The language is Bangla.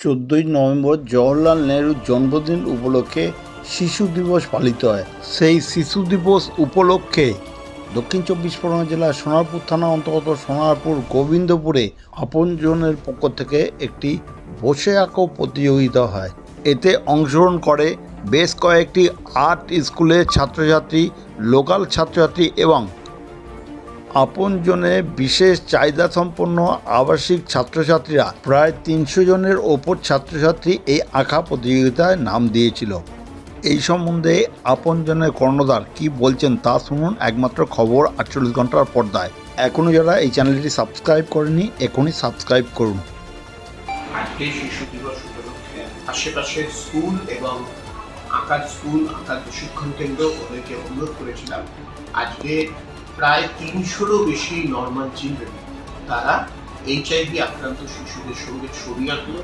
14ই নভেম্বর জওহরলাল নেহরুর জন্মদিন উপলক্ষে শিশু দিবস পালিত হয়। সেই শিশু দিবস উপলক্ষে দক্ষিণ চব্বিশ পরগনা জেলার সোনারপুর থানা অন্তর্গত সোনারপুর গোবিন্দপুরে আপনজনের পক্ষ থেকে একটি বসে আঁকো প্রতিযোগিতা হয়। এতে অংশগ্রহণ করে বেশ কয়েকটি আর্ট স্কুলের ছাত্রছাত্রী, লোকাল ছাত্রছাত্রী এবং আপনজনে বিশেষ চাহিদা সম্পন্ন আবাসিক ছাত্রছাত্রীরা। প্রায় 300 জনের ওপর ছাত্রছাত্রী এই আঁকা প্রতিযোগিতায় নাম দিয়েছিল। এই সম্বন্ধে আপনজনের কর্ণধার কি বলছেন তা শুনুন একমাত্র খবর 48 ঘন্টার পর্দায়। এখনও যারা এই চ্যানেলটি সাবস্ক্রাইব করেনি এখনই সাবস্ক্রাইব করুন। আজকে শিশু দিবস উপলক্ষে আশেপাশের স্কুল এবং আঁকার প্রশিক্ষণ কেন্দ্র ওদেরকে অনুরোধ করেছিলাম। আজকে প্রায় 300-রও বেশি নর্মাল চিলড্রেন তারা HIV আক্রান্ত শিশুদের সঙ্গে ছবি আঁকলো